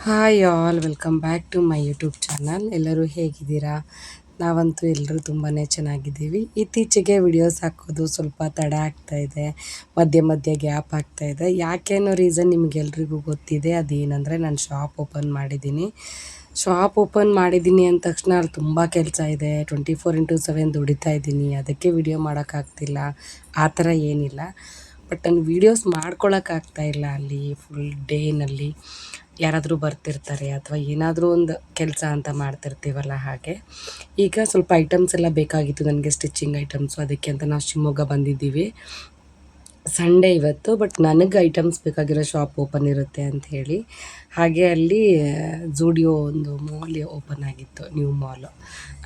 Hi all welcome back to my YouTube channel. ಎಲ್ಲರೂ ಹೇಗಿದ್ದೀರಾ? ನಾವಂತೂ ಎಲ್ಲರೂ ತುಂಬಾ ಚೆನ್ನಾಗಿದ್ದೀವಿ. ಇತ್ತೀಚೆಗೆ ವಿಡಿಯೋಸ್ ಹಾಕೋದು ಸ್ವಲ್ಪ ತಡ ಆಗ್ತಾ ಇದೆ, ಮಧ್ಯೆ ಮಧ್ಯೆ ಗ್ಯಾಪ್ ಆಗ್ತಾ ಇದೆ. ಯಾಕೇನೋ ರೀಸನ್ ನಿಮಗೆಲ್ರಿಗೂ ಗೊತ್ತಿದೆ. ಅದೇನಂದರೆ ನಾನು ಶಾಪ್ ಓಪನ್ ಮಾಡಿದ್ದೀನಿ. ಶಾಪ್ ಓಪನ್ ಮಾಡಿದ್ದೀನಿ ಅಂದ ತಕ್ಷಣ ಅಲ್ಲಿ ತುಂಬ ಕೆಲಸ ಇದೆ. 24x7 ದುಡಿತಾ ಇದ್ದೀನಿ, ಅದಕ್ಕೆ ವಿಡಿಯೋ ಮಾಡೋಕ್ಕಾಗ್ತಿಲ್ಲ ಆ ಥರ ಏನಿಲ್ಲ. ಬಟ್ ನಾನು ವೀಡಿಯೋಸ್ ಮಾಡ್ಕೊಳಕ್ಕಾಗ್ತಾಯಿಲ್ಲ. ಅಲ್ಲಿ ಫುಲ್ ಡೇನಲ್ಲಿ ಯಾರಾದರೂ ಬರ್ತಿರ್ತಾರೆ ಅಥವಾ ಏನಾದರೂ ಒಂದು ಕೆಲಸ ಅಂತ ಮಾಡ್ತಿರ್ತೀವಲ್ಲ, ಹಾಗೆ ಈಗ ಸ್ವಲ್ಪ ಐಟಮ್ಸ್ ಎಲ್ಲ ಬೇಕಾಗಿತ್ತು ನನಗೆ, ಸ್ಟಿಚಿಂಗ್ ಐಟಮ್ಸು. ಅದಕ್ಕೆ ಅಂತ ನಾವು ಶಿವಮೊಗ್ಗ ಬಂದಿದ್ದೀವಿ. ಸಂಡೇ ಇವತ್ತು, ಬಟ್ ನನಗೆ ಐಟಮ್ಸ್ ಬೇಕಾಗಿರೋ ಶಾಪ್ ಓಪನ್ ಇರುತ್ತೆ ಅಂತ ಹೇಳಿ ಹಾಗೆ ಅಲ್ಲಿ ಝೂಡಿಯೋ ಒಂದು ಮಾಲ್ ಓಪನ್ ಆಗಿತ್ತು, ನ್ಯೂ ಮಾಲು.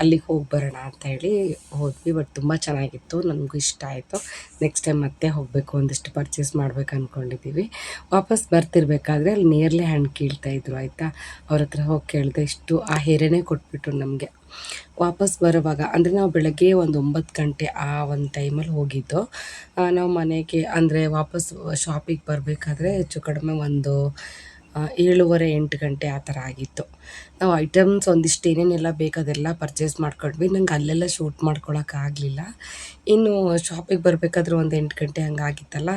ಅಲ್ಲಿಗೆ ಹೋಗಿ ಬರೋಣ ಅಂತ ಹೇಳಿ ಹೋದ್ವಿ. ಬಟ್ ತುಂಬ ಚೆನ್ನಾಗಿತ್ತು, ನನಗೂ ಇಷ್ಟ ಆಯಿತು. ನೆಕ್ಸ್ಟ್ ಟೈಮ್ ಮತ್ತೆ ಹೋಗಬೇಕು, ಒಂದಿಷ್ಟು ಪರ್ಚೇಸ್ ಮಾಡ್ಬೇಕು ಅಂದ್ಕೊಂಡಿದ್ದೀವಿ. ವಾಪಸ್ ಬರ್ತಿರ್ಬೇಕಾದ್ರೆ ಅಲ್ಲಿ ನೇರ್ಲೆ ಹಣ್ಣು ಕೀಳ್ತಾಯಿದ್ರು, ಆಯಿತಾ. ಅವ್ರ ಹತ್ರ ಹೋಗಿ ಕೇಳಿದೆ, ಇಷ್ಟು ಆ ಹೇರೆನೇ ಕೊಟ್ಬಿಟ್ರು ನಮಗೆ. ವಾಪಸ್ ಬರುವಾಗ ಅಂದರೆ ನಾವು ಬೆಳಗ್ಗೆ ಒಂದು 9 ಗಂಟೆ ಆ ಒಂದು ಟೈಮಲ್ಲಿ ಹೋಗಿದ್ದು. ನಾವು ಮನೆಗೆ ಅಂದರೆ ವಾಪಸ್ ಶಾಪಿಗೆ ಬರಬೇಕಾದ್ರೆ ಹೆಚ್ಚು ಕಡಿಮೆ ಒಂದು 7:30-8 ಗಂಟೆ ಆ ಥರ ಆಗಿತ್ತು. ನಾವು ಐಟಮ್ಸ್ ಒಂದಿಷ್ಟು ಏನೇನೆಲ್ಲ ಬೇಕು ಅದೆಲ್ಲ ಪರ್ಚೇಸ್ ಮಾಡ್ಕೊಂಡ್ವಿ. ನಂಗೆ ಅಲ್ಲೆಲ್ಲ ಶೂಟ್ ಮಾಡ್ಕೊಳಕ್ಕಾಗಲಿಲ್ಲ. ಇನ್ನು ಶಾಪಿಗೆ ಬರಬೇಕಾದ್ರೆ ಒಂದು 8 ಗಂಟೆ ಹಂಗಾಗಿತ್ತಲ್ಲ.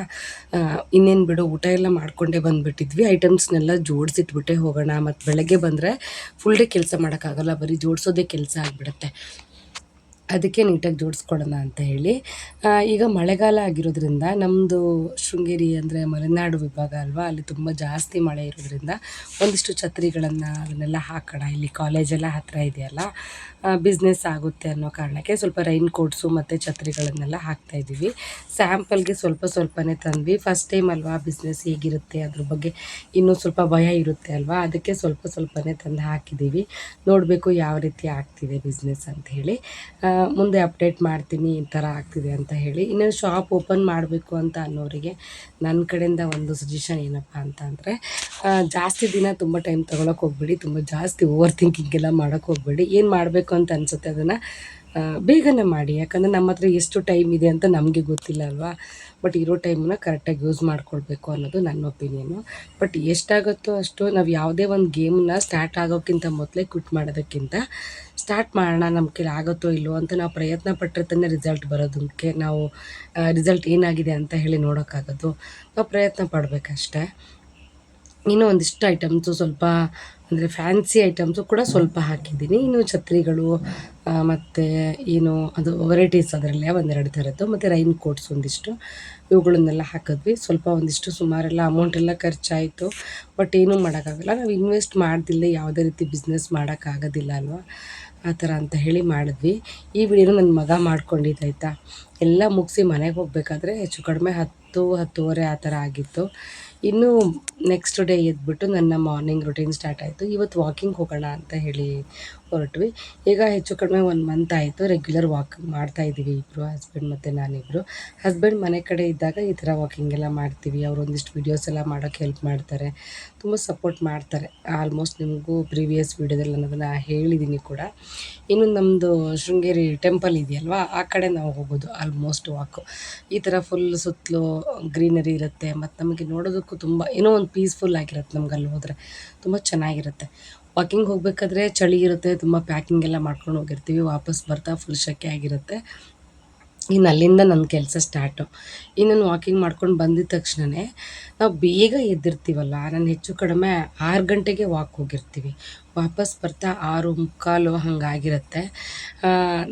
ಇನ್ನೇನು ಬಿಡು, ಊಟ ಎಲ್ಲ ಮಾಡಿಕೊಂಡೇ ಬಂದುಬಿಟ್ಟಿದ್ವಿ. ಐಟಮ್ಸ್ನೆಲ್ಲ ಜೋಡಿಸಿಟ್ಬಿಟ್ಟೆ ಹೋಗೋಣ, ಮತ್ತು ಬೆಳಗ್ಗೆ ಬಂದರೆ ಫುಲ್ ಡೇ ಕೆಲಸ ಮಾಡೋಕ್ಕಾಗಲ್ಲ, ಬರೀ ಜೋಡಿಸೋದೇ ಕೆಲಸ ಆಗಿಬಿಡುತ್ತೆ. ಅದಕ್ಕೆ ನೀಟಾಗಿ ಜೋಡಿಸ್ಕೊಡೋಣ ಅಂತ ಹೇಳಿ. ಈಗ ಮಳೆಗಾಲ ಆಗಿರೋದ್ರಿಂದ ನಮ್ಮದು ಶೃಂಗೇರಿ ಅಂದರೆ ಮಲೆನಾಡು ವಿಭಾಗ ಅಲ್ವಾ, ಅಲ್ಲಿ ತುಂಬ ಜಾಸ್ತಿ ಮಳೆ ಇರೋದ್ರಿಂದ ಒಂದಿಷ್ಟು ಛತ್ರಿಗಳನ್ನು ಅದನ್ನೆಲ್ಲ ಹಾಕೋಣ, ಇಲ್ಲಿ ಕಾಲೇಜೆಲ್ಲ ಹತ್ತಿರ ಇದೆಯಲ್ಲ, ಬಿಸ್ನೆಸ್ ಆಗುತ್ತೆ ಅನ್ನೋ ಕಾರಣಕ್ಕೆ ಸ್ವಲ್ಪ ರೈನ್ ಕೋಟ್ಸು ಮತ್ತು ಛತ್ರಿಗಳನ್ನೆಲ್ಲ ಹಾಕ್ತಾಯಿದ್ದೀವಿ. ಸ್ಯಾಂಪಲ್ಗೆ ಸ್ವಲ್ಪನೇ ತಂದ್ವಿ. ಫಸ್ಟ್ ಟೈಮ್ ಅಲ್ವಾ, ಬಿಸ್ನೆಸ್ ಹೇಗಿರುತ್ತೆ ಅದ್ರ ಬಗ್ಗೆ ಇನ್ನೂ ಸ್ವಲ್ಪ ಭಯ ಇರುತ್ತೆ ಅಲ್ವಾ, ಅದಕ್ಕೆ ಸ್ವಲ್ಪನೇ ತಂದು ಹಾಕಿದ್ದೀವಿ. ನೋಡಬೇಕು ಯಾವ ರೀತಿ ಆಗ್ತಿದೆ ಬಿಸ್ನೆಸ್ ಅಂತ ಹೇಳಿ. ಮುಂದೆ ಅಪ್ಡೇಟ್ ಮಾಡ್ತೀನಿ ಈ ಥರ ಆಗ್ತಿದೆ ಅಂತ ಹೇಳಿ. ಇನ್ನು ಶಾಪ್ ಓಪನ್ ಮಾಡಬೇಕು ಅಂತ ಅನ್ನೋರಿಗೆ ನನ್ನ ಕಡೆಯಿಂದ ಒಂದು ಸಜೆಷನ್ ಏನಪ್ಪ ಅಂತ ಅಂದರೆ, ಜಾಸ್ತಿ ದಿನ ತುಂಬ ಟೈಮ್ ತೊಗೊಳಕ್ಕೆ ಹೋಗ್ಬೇಡಿ, ತುಂಬ ಜಾಸ್ತಿ ಓವರ್ ಥಿಂಕಿಂಗ್ ಎಲ್ಲ ಮಾಡೋಕ್ಕೆ ಹೋಗ್ಬೇಡಿ. ಏನು ಮಾಡಬೇಕು ಅಂತ ಅನಿಸುತ್ತೆ ಅದನ್ನು ಬೇಗನೆ ಮಾಡಿ. ಯಾಕಂದರೆ ನಮ್ಮ ಹತ್ರ ಎಷ್ಟು ಟೈಮ್ ಇದೆ ಅಂತ ನಮಗೆ ಗೊತ್ತಿಲ್ಲ ಅಲ್ವಾ. ಬಟ್ ಇರೋ ಟೈಮನ್ನ ಕರೆಕ್ಟಾಗಿ ಯೂಸ್ ಮಾಡ್ಕೊಳ್ಬೇಕು ಅನ್ನೋದು ನನ್ನ ಒಪಿನಿಯನ್ನು. ಬಟ್ ಎಷ್ಟಾಗುತ್ತೋ ಅಷ್ಟು ನಾವು ಯಾವುದೇ ಒಂದು ಗೇಮನ್ನ ಸ್ಟಾರ್ಟ್ ಆಗೋಕ್ಕಿಂತ ಮೊದಲೇ ಕ್ವಿಟ್ ಮಾಡೋದಕ್ಕಿಂತ ಸ್ಟಾರ್ಟ್ ಮಾಡೋಣ, ನಮ್ಮ ಕೈಲಿ ಆಗುತ್ತೋ ಇಲ್ಲವೋ ಅಂತ ನಾವು ಪ್ರಯತ್ನ ಪಟ್ಟರೆ ತಾನೇ ರಿಸಲ್ಟ್ ಬರೋದಕ್ಕೆ ನಾವು ರಿಸಲ್ಟ್ ಏನಾಗಿದೆ ಅಂತ ಹೇಳಿ ನೋಡೋಕ್ಕಾಗೋದು. ನಾವು ಪ್ರಯತ್ನ ಪಡಬೇಕಷ್ಟೆ. ಇನ್ನೂ ಒಂದಿಷ್ಟು ಐಟಮ್ಸು ಸ್ವಲ್ಪ ಅಂದರೆ ಫ್ಯಾನ್ಸಿ ಐಟಮ್ಸು ಕೂಡ ಸ್ವಲ್ಪ ಹಾಕಿದ್ದೀನಿ. ಇನ್ನು ಛತ್ರಿಗಳು ಮತ್ತು ಏನು ಅದು ವೆರೈಟೀಸ್ ಅದರಲ್ಲೇ 1-2 ಥರದ್ದು, ಮತ್ತು ರೈನ್ ಕೋಟ್ಸ್ ಒಂದಿಷ್ಟು, ಇವುಗಳನ್ನೆಲ್ಲ ಹಾಕಿದ್ವಿ. ಒಂದಿಷ್ಟು ಸುಮಾರೆಲ್ಲ ಅಮೌಂಟೆಲ್ಲ ಖರ್ಚಾಯಿತು. ಬಟ್ ಏನೂ ಮಾಡೋಕ್ಕಾಗಲ್ಲ, ನಾವು ಇನ್ವೆಸ್ಟ್ ಮಾಡ್ದಿಲ್ಲದೆ ಯಾವುದೇ ರೀತಿ ಬಿಸ್ನೆಸ್ ಮಾಡೋಕ್ಕಾಗೋದಿಲ್ಲ ಅಲ್ವಾ, ಆ ಥರ ಅಂತ ಹೇಳಿ ಮಾಡಿದ್ವಿ. ಈ ವಿಡಿಯೋನ ನನ್ನ ಮಗ ಮಾಡ್ಕೊಂಡಿದ್ದಾಯ್ತಾ. ಎಲ್ಲ ಮುಗಿಸಿ ಮನೆಗೆ ಹೋಗಬೇಕಾದ್ರೆ ಹೆಚ್ಚು ಕಡಿಮೆ 10-10:30 ಆ ಥರ ಆಗಿತ್ತು. ಇನ್ನು ನೆಕ್ಸ್ಟ್ ಡೇ ಎದ್ಬಿಟ್ಟು ನನ್ನ ಮಾರ್ನಿಂಗ್ ರುಟೀನ್ ಸ್ಟಾರ್ಟ್ ಆಯಿತು. ಇವತ್ತು ವಾಕಿಂಗ್ ಹೋಗೋಣ ಅಂತ ಹೇಳಿ ಹೊರಟ್ವಿ. ಈಗ ಹೆಚ್ಚು ಕಡಿಮೆ 1 ಮಂತ್ ಆಯಿತು ರೆಗ್ಯುಲರ್ ವಾಕಿಂಗ್ ಮಾಡ್ತಾಯಿದ್ದೀವಿ ಇಬ್ಬರು, ಹಸ್ಬೆಂಡ್ ಮತ್ತು ನಾನಿಬ್ಬರು. ಹಸ್ಬೆಂಡ್ ಮನೆ ಕಡೆ ಇದ್ದಾಗ ಈ ಥರ ವಾಕಿಂಗ್ ಎಲ್ಲ ಮಾಡ್ತೀವಿ. ಅವರು ಒಂದಿಷ್ಟು ವೀಡಿಯೋಸ್ ಎಲ್ಲ ಮಾಡೋಕ್ಕೆ ಹೆಲ್ಪ್ ಮಾಡ್ತಾರೆ, ತುಂಬ ಸಪೋರ್ಟ್ ಮಾಡ್ತಾರೆ. ಆಲ್ಮೋಸ್ಟ್ ನಿಮಗೂ ಪ್ರೀವಿಯಸ್ ವೀಡಿಯೋದಲ್ಲಿ ನಾನು ಅದನ್ನು ಹೇಳಿದ್ದೀನಿ ಕೂಡ. ಇನ್ನು ನಮ್ಮದು ಶೃಂಗೇರಿ ಟೆಂಪಲ್ ಇದೆಯಲ್ವಾ, ಆ ಕಡೆ ನಾವು ಹೋಗೋದು ಆಲ್ಮೋಸ್ಟ್ ವಾಕು. ಈ ಥರ ಫುಲ್ ಸುತ್ತಲೂ ಗ್ರೀನರಿ ಇರುತ್ತೆ, ಮತ್ತು ನಮಗೆ ನೋಡೋದಕ್ಕೂ ತುಂಬ ಏನೋ ಒಂದು ಪೀಸ್ಫುಲ್ ಆಗಿರುತ್ತೆ. ನಮ್ಗೆ ಅಲ್ಲಿ ಹೋದರೆ ತುಂಬ ಚೆನ್ನಾಗಿರುತ್ತೆ. ವಾಕಿಂಗ್ ಹೋಗಬೇಕಾದ್ರೆ ಚಳಿ ಇರುತ್ತೆ, ತುಂಬ ಪ್ಯಾಕಿಂಗ್ ಎಲ್ಲ ಮಾಡ್ಕೊಂಡು ಹೋಗಿರ್ತೀವಿ. ವಾಪಸ್ ಬರ್ತಾ ಫುಲ್ ಸೆಕೆ ಆಗಿರುತ್ತೆ. ಇನ್ನು ಅಲ್ಲಿಂದ ನನ್ನ ಕೆಲಸ ಸ್ಟಾರ್ಟು. ಇನ್ನು ವಾಕಿಂಗ್ ಮಾಡ್ಕೊಂಡು ಬಂದಿದ ತಕ್ಷಣವೇ ನಾವು ಬೇಗ ಎದ್ದಿರ್ತೀವಲ್ಲ, ನಾನು ಹೆಚ್ಚು ಕಡಿಮೆ 6 ಗಂಟೆಗೆ ವಾಕ್ ಹೋಗಿರ್ತೀವಿ. ವಾಪಸ್ ಬರ್ತಾ 6:45 ಹಾಗಾಗಿರುತ್ತೆ.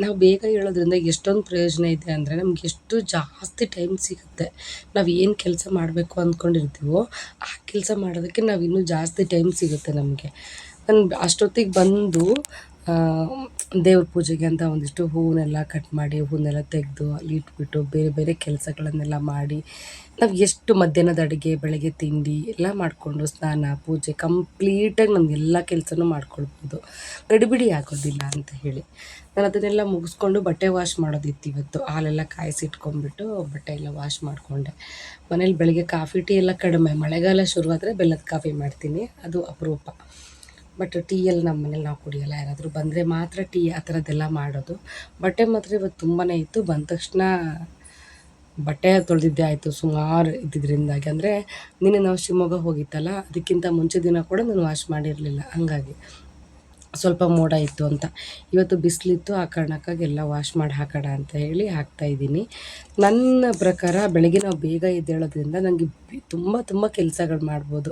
ನಾವು ಬೇಗ ಏಳೋದ್ರಿಂದ ಎಷ್ಟೊಂದು ಪ್ರಯೋಜನ ಇದೆ ಅಂದರೆ, ನಮ್ಗೆ ಎಷ್ಟು ಜಾಸ್ತಿ ಟೈಮ್ ಸಿಗುತ್ತೆ. ನಾವು ಏನು ಕೆಲಸ ಮಾಡಬೇಕು ಅಂದ್ಕೊಂಡಿರ್ತೀವೋ ಆ ಕೆಲಸ ಮಾಡೋದಕ್ಕೆ ನಾವು ಇನ್ನೂ ಜಾಸ್ತಿ ಟೈಮ್ ಸಿಗುತ್ತೆ ನಮಗೆ. ನಾನು ಅಷ್ಟೊತ್ತಿಗೆ ಬಂದು ದೇವ್ರ ಪೂಜೆಗೆ ಅಂತ ಒಂದಿಷ್ಟು ಹೂವನ್ನೆಲ್ಲ ಕಟ್ ಮಾಡಿ, ಹೂವನ್ನೆಲ್ಲ ತೆಗೆದು ಅಲ್ಲಿ ಇಟ್ಬಿಟ್ಟು ಬೇರೆ ಬೇರೆ ಕೆಲಸಗಳನ್ನೆಲ್ಲ ಮಾಡಿ, ನಾವು ಎಷ್ಟು ಮಧ್ಯಾಹ್ನದ ಅಡುಗೆ, ಬೆಳಗ್ಗೆ ತಿಂಡಿ ಎಲ್ಲ ಮಾಡಿಕೊಂಡು ಸ್ನಾನ ಪೂಜೆ ಕಂಪ್ಲೀಟಾಗಿ ನಮಗೆಲ್ಲ ಕೆಲಸನೂ ಮಾಡ್ಕೊಳ್ಬೋದು, ಗಡಿಬಿಡಿ ಆಗೋದಿಲ್ಲ ಅಂತ ಹೇಳಿ. ನಾನು ಅದನ್ನೆಲ್ಲ ಮುಗಿಸ್ಕೊಂಡು ಬಟ್ಟೆ ವಾಶ್ ಮಾಡೋದಿತ್ತು ಇವತ್ತು. ಹಾಲೆಲ್ಲ ಕಾಯಿಸಿಟ್ಕೊಂಡ್ಬಿಟ್ಟು ಬಟ್ಟೆ ಎಲ್ಲ ವಾಶ್ ಮಾಡಿಕೊಂಡೆ. ಮನೇಲಿ ಬೆಳಗ್ಗೆ ಕಾಫಿ ಟೀ ಎಲ್ಲ ಕಡಿಮೆ, ಮಳೆಗಾಲ ಶುರುವಾದರೆ ಬೆಲ್ಲದ ಕಾಫಿ ಮಾಡ್ತೀನಿ, ಅದು ಅಪರೂಪ. ಬಟ್ ಟೀಯಲ್ಲಿ ನಮ್ಮ ಮನೇಲಿ ನಾವು ಕುಡಿಯೋಲ್ಲ, ಯಾರಾದರೂ ಬಂದರೆ ಮಾತ್ರ ಟೀ ಆ ಥರದ್ದೆಲ್ಲ ಮಾಡೋದು. ಬಟ್ಟೆ ಮಾತ್ರ ಇವತ್ತು ತುಂಬಾ ಇತ್ತು. ಬಂದ ತಕ್ಷಣ ಬಟ್ಟೆ ತೊಳೆದಿದ್ದೇ ಆಯಿತು ಸುಮಾರು ಇದ್ದಿದ್ದರಿಂದಾಗಿ. ಅಂದರೆ ನಿನ್ನೆ ನಾವು ಶಿವಮೊಗ್ಗ ಹೋಗಿತ್ತಲ್ಲ, ಅದಕ್ಕಿಂತ ಮುಂಚೆ ದಿನ ಕೂಡ ನಾನು ವಾಶ್ ಮಾಡಿರಲಿಲ್ಲ, ಹಂಗಾಗಿ ಸ್ವಲ್ಪ ಮೋಡ ಇತ್ತು ಅಂತ. ಇವತ್ತು ಬಿಸಿಲಿತ್ತು, ಆ ಕಾರಣಕ್ಕಾಗಿ ಎಲ್ಲ ವಾಶ್ ಮಾಡಿ ಹಾಕೋಣ ಅಂತ ಹೇಳಿ ಹಾಕ್ತಾಯಿದ್ದೀನಿ. ನನ್ನ ಪ್ರಕಾರ ಬೆಳಗ್ಗೆ ನಾವು ಬೇಗ ಎದ್ದೇಳೋದ್ರಿಂದ ನನಗೆ ತುಂಬ ತುಂಬ ಕೆಲಸಗಳು ಮಾಡ್ಬೋದು.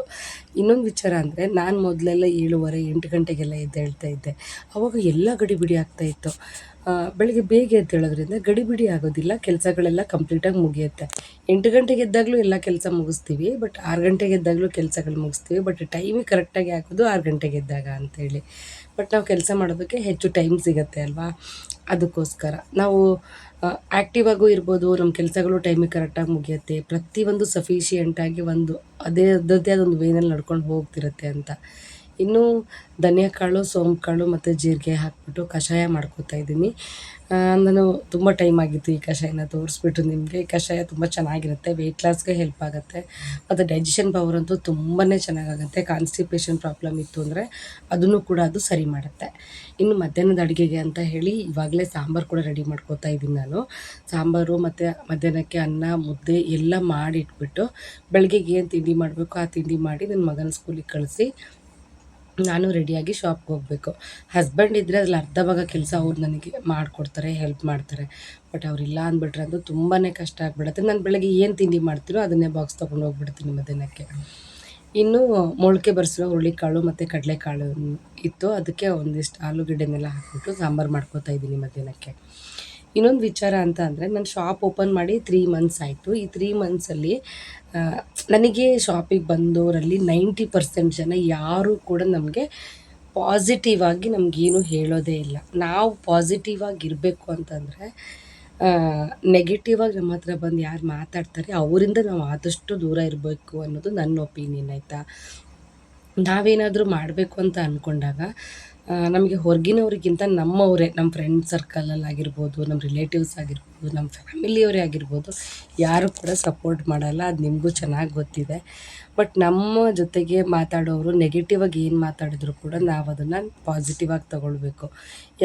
ಇನ್ನೊಂದು ವಿಚಾರ ಅಂದರೆ, ನಾನು ಮೊದಲೆಲ್ಲ 7:30 8 ಗಂಟೆಗೆಲ್ಲ ಎದ್ದೇಳ್ತಾ ಇದ್ದೆ. ಆವಾಗ ಎಲ್ಲ ಗಡಿಬಿಡಿ ಆಗ್ತಾಯಿತ್ತು. ಬೆಳಗ್ಗೆ ಬೇಗ ಎದ್ದೇಳೋದ್ರಿಂದ ಗಡಿಬಿಡಿ ಆಗೋದಿಲ್ಲ, ಕೆಲಸಗಳೆಲ್ಲ ಕಂಪ್ಲೀಟಾಗಿ ಮುಗಿಯುತ್ತೆ. 8 ಗಂಟೆಗೆ ಎದ್ದಾಗಲೂ ಎಲ್ಲ ಕೆಲಸ ಮುಗಿಸ್ತೀವಿ, ಬಟ್ 6 ಗಂಟೆಗೆ ಎದ್ದಾಗಲೂ ಕೆಲಸಗಳು ಮುಗಿಸ್ತೀವಿ. ಬಟ್ ಟೈಮಿಗೆ ಕರೆಕ್ಟಾಗಿ ಆಗೋದು 6 ಗಂಟೆಗೆ ಎದ್ದಾಗ ಅಂಥೇಳಿ. ಬಟ್ ನಾವು ಕೆಲಸ ಮಾಡೋದಕ್ಕೆ ಹೆಚ್ಚು ಟೈಮ್ ಸಿಗುತ್ತೆ ಅಲ್ವಾ, ಅದಕ್ಕೋಸ್ಕರ ನಾವು ಆ್ಯಕ್ಟಿವ್ ಆಗೂ ಇರ್ಬೋದು, ನಮ್ಮ ಕೆಲಸಗಳು ಟೈಮಿಗೆ ಕರೆಕ್ಟಾಗಿ ಮುಗಿಯುತ್ತೆ, ಪ್ರತಿಯೊಂದು ಸಫಿಷಿಯೆಂಟಾಗಿ ಒಂದು ಅದರದ್ದೇ ಆದ ಒಂದು ವೇನಲ್ಲಿ ನಡ್ಕೊಂಡು ಹೋಗ್ತಿರುತ್ತೆ ಅಂತ. ಇನ್ನು ಧನಿಯಾಕಾಳು, ಸೋಂಪು ಕಾಳು ಮತ್ತು ಜೀರಿಗೆ ಹಾಕ್ಬಿಟ್ಟು ಕಷಾಯ ಮಾಡ್ಕೊತಾ ಇದ್ದೀನಿ. ನಾನು ತುಂಬ ಟೈಮ್ ಆಗಿತ್ತು ಈ ಕಷಾಯನ ತೋರಿಸ್ಬಿಟ್ಟು ನಿಮಗೆ. ಈ ಕಷಾಯ ತುಂಬ ಚೆನ್ನಾಗಿರುತ್ತೆ, ವೆಯ್ಟ್ ಲಾಸ್ಗೆ ಹೆಲ್ಪ್ ಆಗುತ್ತೆ, ಮತ್ತು ಡೈಜೆಷನ್ ಪವರ್ ಅಂತೂ ತುಂಬಾ ಚೆನ್ನಾಗಾಗುತ್ತೆ. ಕಾನ್ಸ್ಟಿಪೇಷನ್ ಪ್ರಾಬ್ಲಮ್ ಇತ್ತು ಅಂದರೆ ಅದನ್ನು ಕೂಡ ಅದು ಸರಿ ಮಾಡುತ್ತೆ. ಇನ್ನು ಮಧ್ಯಾಹ್ನದ ಅಡುಗೆಗೆ ಅಂತ ಹೇಳಿ ಇವಾಗಲೇ ಸಾಂಬಾರು ಕೂಡ ರೆಡಿ ಮಾಡ್ಕೊತಾ ಇದ್ದೀನಿ ನಾನು. ಸಾಂಬಾರು ಮತ್ತು ಮಧ್ಯಾಹ್ನಕ್ಕೆ ಅನ್ನ, ಮುದ್ದೆ ಎಲ್ಲ ಮಾಡಿಟ್ಬಿಟ್ಟು ಬೆಳಗ್ಗೆಗೆ ಏನು ತಿಂಡಿ ಮಾಡಬೇಕು ಆ ತಿಂಡಿ ಮಾಡಿ ನನ್ನ ಮಗನ ಸ್ಕೂಲಿಗೆ ಕಳಿಸಿ ನಾನು ರೆಡಿಯಾಗಿ ಶಾಪ್ಗೆ ಹೋಗಬೇಕು. ಹಸ್ಬೆಂಡ್ ಇದ್ದರೆ ಅದ್ರಲ್ಲಿ ಅರ್ಧ ಭಾಗ ಕೆಲಸ ಅವ್ರು ನನಗೆ ಮಾಡಿಕೊಡ್ತಾರೆ, ಹೆಲ್ಪ್ ಮಾಡ್ತಾರೆ. ಬಟ್ ಅವರಿಲ್ಲ ಅಂದ್ಬಿಟ್ರೆ ಅದು ತುಂಬಾ ಕಷ್ಟ ಆಗಿಬಿಡುತ್ತೆ. ನಾನು ಬೆಳಗ್ಗೆ ಏನು ತಿಂಡಿ ಮಾಡ್ತೀನೋ ಅದನ್ನೇ ಬಾಕ್ಸ್ ತೊಗೊಂಡು ಹೋಗ್ಬಿಡ್ತೀನಿ ಮಧ್ಯಾಹ್ನಕ್ಕೆ. ಇನ್ನು ಮೊಳಕೆ ಬರಿಸಿರೋ ಹುರುಳಿಕಾಳು ಮತ್ತು ಕಡಲೆಕಾಳು ಇತ್ತು, ಅದಕ್ಕೆ ಒಂದಿಷ್ಟು ಆಲೂಗಡ್ಡೆನೆಲ್ಲ ಹಾಕ್ಬಿಟ್ಟು ಸಾಂಬಾರು ಮಾಡ್ಕೊತಾ ಇದ್ದೀನಿ ಮಧ್ಯಾಹ್ನಕ್ಕೆ. ಇನ್ನೊಂದು ವಿಚಾರ ಅಂತ ಅಂದರೆ, ನಾನು ಶಾಪ್ ಓಪನ್ ಮಾಡಿ 3 ಮಂತ್ಸ್ ಆಯಿತು. ಈ 3 ಮಂತ್ಸಲ್ಲಿ ನನಗೆ ಶಾಪಿಗೆ ಬಂದವರಲ್ಲಿ 90% ಜನ ಯಾರೂ ಕೂಡ ನಮಗೆ ಪಾಸಿಟಿವ್ ಆಗಿ ನಮಗೇನು ಹೇಳೋದೇ ಇಲ್ಲ. ನಾವು ಪಾಸಿಟಿವ್ ಆಗಿರಬೇಕು ಅಂತಂದರೆ, ನೆಗೆಟಿವ್ ಆಗಿ ನಮ್ಮ ಹತ್ರ ಬಂದು ಯಾರು ಮಾತಾಡ್ತಾರೆ ಅವರಿಂದ ನಾವು ಆದಷ್ಟು ದೂರ ಇರಬೇಕು ಅನ್ನೋದು ನನ್ನ ಒಪಿನಿಯನ್, ಆಯಿತಾ. ನಾವೇನಾದರೂ ಮಾಡಬೇಕು ಅಂತ ಅಂದ್ಕೊಂಡಾಗ ನಮಗೆ ಹೊರಗಿನವ್ರಿಗಿಂತ ನಮ್ಮವರೇ, ನಮ್ಮ ಫ್ರೆಂಡ್ ಸರ್ಕಲಲ್ಲಾಗಿರ್ಬೋದು, ನಮ್ಮ ರಿಲೇಟಿವ್ಸ್ ಆಗಿರ್ಬೋದು, ನಮ್ಮ ಫ್ಯಾಮಿಲಿಯವರೇ ಆಗಿರ್ಬೋದು, ಯಾರೂ ಕೂಡ ಸಪೋರ್ಟ್ ಮಾಡಲ್ಲ. ಅದು ನಿಮಗೂ ಚೆನ್ನಾಗಿ ಗೊತ್ತಿದೆ. ಬಟ್ ನಮ್ಮ ಜೊತೆಗೆ ಮಾತಾಡೋರು ನೆಗೆಟಿವ್ ಆಗಿ ಏನು ಮಾತಾಡಿದ್ರು ಕೂಡ ನಾವು ಅದನ್ನು ಪಾಸಿಟಿವ್ ಆಗಿ ತಗೊಳ್ಬೇಕು.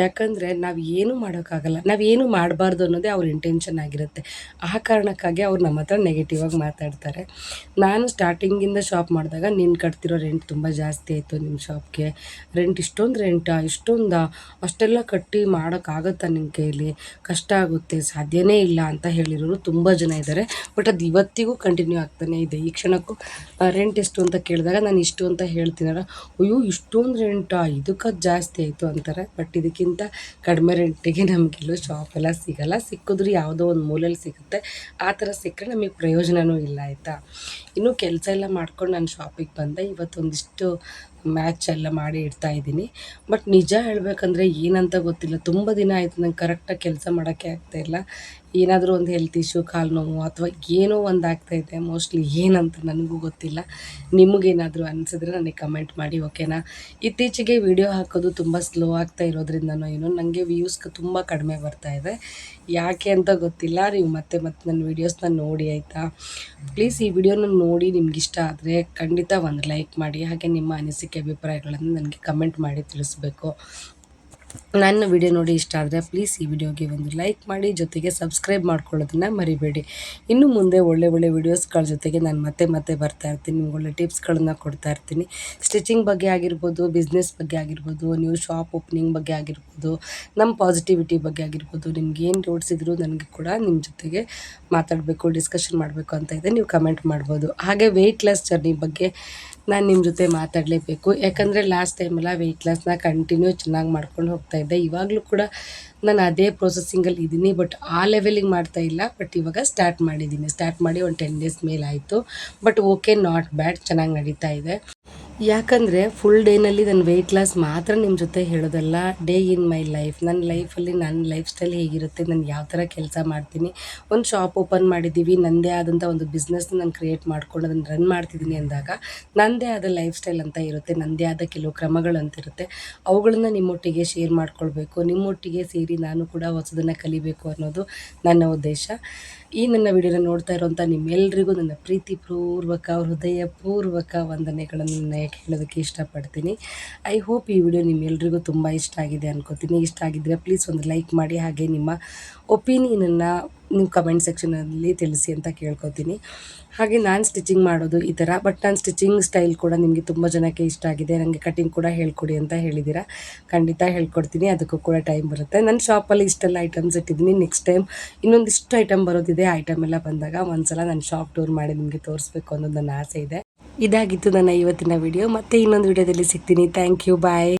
ಯಾಕಂದರೆ ನಾವು ಏನೂ ಮಾಡೋಕ್ಕಾಗಲ್ಲ, ನಾವೇನು ಮಾಡಬಾರ್ದು ಅನ್ನೋದೇ ಅವ್ರ ಇಂಟೆನ್ಷನ್ ಆಗಿರುತ್ತೆ. ಆ ಕಾರಣಕ್ಕಾಗಿ ಅವ್ರು ನಮ್ಮ ಹತ್ರ ನೆಗೆಟಿವ್ ಆಗಿ ಮಾತಾಡ್ತಾರೆ. ನಾನು ಸ್ಟಾರ್ಟಿಂಗಿಂದ ಶಾಪ್ ಮಾಡಿದಾಗ, ನೀನು ಕಟ್ತಿರೋ ರೆಂಟ್ ತುಂಬ ಜಾಸ್ತಿ ಆಯಿತು, ನಿಮ್ಮ ಶಾಪ್ಗೆ ರೆಂಟ್ ಇಷ್ಟೊಂದು ರೆಂಟಾ, ಇಷ್ಟೊಂದಾ, ಅಷ್ಟೆಲ್ಲ ಕಟ್ಟಿ ಮಾಡೋಕ್ಕಾಗತ್ತಾ ನಿನ್ನ ಕೈಲಿ, ಕಷ್ಟ ಆಗುತ್ತೆ, ಸಾಧ್ಯನೇ ಇಲ್ಲ ಅಂತ ಹೇಳಿರೋರು ತುಂಬ ಜನ ಇದ್ದಾರೆ. ಬಟ್ ಅದು ಇವತ್ತಿಗೂ ಕಂಟಿನ್ಯೂ ಆಗ್ತಾನೇ ಇದೆ. ಈ ಕ್ಷಣಕ್ಕೂ ರೆಂಟ್ ಎಷ್ಟು ಅಂತ ಕೇಳಿದಾಗ ನಾನು ಇಷ್ಟು ಅಂತ ಹೇಳ್ತೀನಲ್ಲ, ಅಯ್ಯೋ ಇಷ್ಟೊಂದು ರೆಂಟಾ, ಇದಕ್ಕೆ ಅದು ಜಾಸ್ತಿ ಆಯಿತು ಅಂತಾರೆ. ಬಟ್ ಇದಕ್ಕಿಂತ ಕಡಿಮೆ ರೆಂಟಿಗೆ ನಮಗೆಲ್ಲೂ ಶಾಪೆಲ್ಲ ಸಿಗೋಲ್ಲ. ಸಿಕ್ಕಿದ್ರು ಯಾವುದೋ ಒಂದು ಮೂಲೆಯಲ್ಲಿ ಸಿಗುತ್ತೆ. ಆ ಥರ ಸಿಕ್ಕರೆ ನಮಗೆ ಪ್ರಯೋಜನವೂ ಇಲ್ಲ, ಆಯಿತಾ. ಇನ್ನು ಕೆಲಸ ಎಲ್ಲ ಮಾಡ್ಕೊಂಡು ನಾನು ಶಾಪಿಗೆ ಬಂದೆ. ಇವತ್ತೊಂದಿಷ್ಟು ಮ್ಯಾಚ್ ಎಲ್ಲ ಮಾಡಿ ಇಡ್ತಾಯಿದ್ದೀನಿ. ಬಟ್ ನಿಜ ಹೇಳಬೇಕಂದ್ರೆ ಏನಂತ ಗೊತ್ತಿಲ್ಲ, ತುಂಬ ದಿನ ಆಯಿತು ನಂಗೆ ಕರೆಕ್ಟಾಗಿ ಕೆಲಸ ಮಾಡೋಕ್ಕೆ ಆಗ್ತಾಯಿಲ್ಲ. ಏನಾದರೂ ಒಂದು ಹೆಲ್ತ್ ಇಶ್ಯೂ, ಕಾಲು ನೋವು ಅಥವಾ ಏನೋ ಒಂದು ಆಗ್ತಾಯಿದೆ. ಮೋಸ್ಟ್ಲಿ ಏನಂತ ನನಗೂ ಗೊತ್ತಿಲ್ಲ. ನಿಮಗೇನಾದರೂ ಅನಿಸಿದ್ರೆ ನನಗೆ ಕಮೆಂಟ್ ಮಾಡಿ, ಓಕೆನಾ. ಇತ್ತೀಚೆಗೆ ವಿಡಿಯೋ ಹಾಕೋದು ತುಂಬ ಸ್ಲೋ ಆಗ್ತಾ ಇರೋದ್ರಿಂದನೋ ಏನೋ ನನಗೆ ವ್ಯೂಸ್ ತುಂಬ ಕಡಿಮೆ ಬರ್ತಾಯಿದೆ. ಯಾಕೆ ಅಂತ ಗೊತ್ತಿಲ್ಲ. ನೀವು ಮತ್ತೆ ನನ್ನ ವೀಡಿಯೋಸ್ನ ನೋಡಿ, ಆಯಿತಾ. ಪ್ಲೀಸ್ ಈ ವಿಡಿಯೋನ ನೋಡಿ ನಿಮಗಿಷ್ಟ ಆದರೆ ಖಂಡಿತ ಒಂದು ಲೈಕ್ ಮಾಡಿ. ಹಾಗೆ ನಿಮ್ಮ ಅನಿಸಿಕೆ ಅಭಿಪ್ರಾಯಗಳನ್ನು ನನಗೆ ಕಮೆಂಟ್ ಮಾಡಿ ತಿಳಿಸ್ಬೇಕು. ನನ್ನ ವಿಡಿಯೋ ನೋಡಿ ಇಷ್ಟ ಆದರೆ ಪ್ಲೀಸ್ ಈ ವಿಡಿಯೋಗೆ ಒಂದು ಲೈಕ್ ಮಾಡಿ, ಜೊತೆಗೆ ಸಬ್ಸ್ಕ್ರೈಬ್ ಮಾಡ್ಕೊಳ್ಳೋದನ್ನು ಮರಿಬೇಡಿ. ಇನ್ನು ಮುಂದೆ ಒಳ್ಳೆ ವೀಡಿಯೋಸ್ಗಳ ಜೊತೆಗೆ ನಾನು ಮತ್ತೆ ಬರ್ತಾ ಇರ್ತೀನಿ. ನಿಮ್ಗೆ ಒಳ್ಳೆ ಟಿಪ್ಸ್ಗಳನ್ನು ಕೊಡ್ತಾ ಇರ್ತೀನಿ. ಸ್ಟಿಚಿಂಗ್ ಬಗ್ಗೆ ಆಗಿರ್ಬೋದು, ಬಿಸ್ನೆಸ್ ಬಗ್ಗೆ ಆಗಿರ್ಬೋದು, ನ್ಯೂ ಶಾಪ್ ಓಪನಿಂಗ್ ಬಗ್ಗೆ ಆಗಿರ್ಬೋದು, ನಮ್ಮ ಪಾಸಿಟಿವಿಟಿ ಬಗ್ಗೆ ಆಗಿರ್ಬೋದು, ನಿಮ್ಗೆ ಏನು ಡೌಟ್ಸ್ ಇದ್ದರೂ ನನಗೆ ಕೂಡ ನಿಮ್ಮ ಜೊತೆಗೆ ಮಾತಾಡಬೇಕು, ಡಿಸ್ಕಷನ್ ಮಾಡಬೇಕು ಅಂತ ಇದೆ, ನೀವು ಕಮೆಂಟ್ ಮಾಡ್ಬೋದು. ಹಾಗೆ ವೆಯ್ಟ್ ಲಾಸ್ ಜರ್ನಿ ಬಗ್ಗೆ ನಾನು ನಿಮ್ಮ ಜೊತೆ ಮಾತಾಡಲೇಬೇಕು. ಯಾಕಂದರೆ ಲಾಸ್ಟ್ ಟೈಮೆಲ್ಲ ವೆಯ್ಟ್ ಲಾಸ್ನ ಕಂಟಿನ್ಯೂ ಚೆನ್ನಾಗಿ ಮಾಡ್ಕೊಂಡು ಹೋಗ್ತಾಯಿದ್ದೆ. ಇವಾಗಲೂ ಕೂಡ ನಾನು ಅದೇ ಪ್ರೊಸೆಸಿಂಗಲ್ಲಿ ಇದ್ದೀನಿ. ಬಟ್ ಆ ಲೆವೆಲಿಗೆ ಮಾಡ್ತಾಯಿಲ್ಲ. ಬಟ್ ಇವಾಗ ಸ್ಟಾರ್ಟ್ ಮಾಡಿ ಒಂದು 10 ಡೇಸ್ ಮೇಲೆ ಆಯಿತು. ಬಟ್ ಓಕೆ, ನಾಟ್ ಬ್ಯಾಡ್, ಚೆನ್ನಾಗಿ ನಡೀತಾ ಇದೆ. ಯಾಕಂದರೆ ಫುಲ್ ಡೇನಲ್ಲಿ ನಾನು ವೆಯ್ಟ್ ಲಾಸ್ ಮಾತ್ರ ನಿಮ್ಮ ಜೊತೆ ಹೇಳೋದಲ್ಲ, ಡೇ ಇನ್ ಮೈ ಲೈಫ್, ನನ್ನ ಲೈಫಲ್ಲಿ ನನ್ನ ಲೈಫ್ ಸ್ಟೈಲ್ ಹೇಗಿರುತ್ತೆ, ನಾನು ಯಾವ ಥರ ಕೆಲಸ ಮಾಡ್ತೀನಿ. ಒಂದು ಶಾಪ್ ಓಪನ್ ಮಾಡಿದ್ದೀವಿ, ನನ್ನದೇ ಆದಂಥ ಒಂದು ಬಿಸ್ನೆಸ್ನ ನಾನು ಕ್ರಿಯೇಟ್ ಮಾಡ್ಕೊಂಡು ಅದನ್ನು ರನ್ ಮಾಡ್ತಿದ್ದೀನಿ ಅಂದಾಗ ನನ್ನದೇ ಆದ ಲೈಫ್ ಸ್ಟೈಲ್ ಅಂತ ಇರುತ್ತೆ, ನನ್ನದೇ ಆದ ಕೆಲವು ಕ್ರಮಗಳಂತಿರುತ್ತೆ. ಅವುಗಳನ್ನು ನಿಮ್ಮೊಟ್ಟಿಗೆ ಶೇರ್ ಮಾಡ್ಕೊಳ್ಬೇಕು. ನಿಮ್ಮೊಟ್ಟಿಗೆ ಸೇರಿ ನಾನು ಕೂಡ ಹೊಸದನ್ನು ಕಲಿಬೇಕು ಅನ್ನೋದು ನನ್ನ ಉದ್ದೇಶ. ಈ ನನ್ನ ವಿಡಿಯೋನ ನೋಡ್ತಾ ಇರೋಂಥ ನಿಮ್ಮೆಲ್ಲರಿಗೂ ನನ್ನ ಪ್ರೀತಿಪೂರ್ವಕ, ಹೃದಯಪೂರ್ವಕ ವಂದನೆಗಳನ್ನು ಹೇಳೋದಕ್ಕೆ ಇಷ್ಟಪಡ್ತೀನಿ. ಐ ಹೋಪ್ ಈ ವಿಡಿಯೋ ನಿಮ್ಮೆಲ್ಲರಿಗೂ ತುಂಬ ಇಷ್ಟ ಆಗಿದೆ ಅನ್ಕೋತೀನಿ. ಇಷ್ಟ ಆಗಿದ್ದರೆ ಪ್ಲೀಸ್ ಒಂದು ಲೈಕ್ ಮಾಡಿ. ಹಾಗೆ ನಿಮ್ಮ ಒಪಿನಿಯನನ್ನು ನೀವು ಕಮೆಂಟ್ ಸೆಕ್ಷನಲ್ಲಿ ತಿಳಿಸಿ ಅಂತ ಕೇಳ್ಕೊತೀನಿ. ಹಾಗೆ ನಾನು ಸ್ಟಿಚಿಂಗ್ ಮಾಡೋದು ಈ ಥರ, ಬಟ್ ನಾನು ಸ್ಟಿಚಿಂಗ್ ಸ್ಟೈಲ್ ಕೂಡ ನಿಮಗೆ ತುಂಬ ಜನಕ್ಕೆ ಇಷ್ಟ ಆಗಿದೆ. ನನಗೆ ಕಟಿಂಗ್ ಕೂಡ ಹೇಳ್ಕೊಡಿ ಅಂತ ಹೇಳಿದ್ದೀರಾ. ಖಂಡಿತ ಹೇಳ್ಕೊಡ್ತೀನಿ, ಅದಕ್ಕೂ ಕೂಡ ಟೈಮ್ ಬರುತ್ತೆ. ನನ್ನ ಶಾಪಲ್ಲಿ ಇಷ್ಟೆಲ್ಲ ಐಟಮ್ಸ್ ಇಟ್ಟಿದ್ದೀನಿ. ನೆಕ್ಸ್ಟ್ ಟೈಮ್ ಇನ್ನೊಂದಿಷ್ಟು ಐಟಮ್ ಬರೋದಿದೆ. ಐಟಮ್ ಎಲ್ಲ ಬಂದಾಗ ಒಂದ್ಸಲ ನನ್ನ ಶಾಪ್ ಟೂರ್ ಮಾಡಿ ನಿಮಗೆ ತೋರಿಸ್ಬೇಕು ಅನ್ನೋದು ನನ್ನ ಆಸೆ ಇದೆ. ಇದಾಗಿತ್ತು ನನ್ನ ಇವತ್ತಿನ ವಿಡಿಯೋ. ಮತ್ತೆ ಇನ್ನೊಂದು ವಿಡಿಯೋದಲ್ಲಿ ಸಿಗ್ತೀನಿ. Thank you, bye.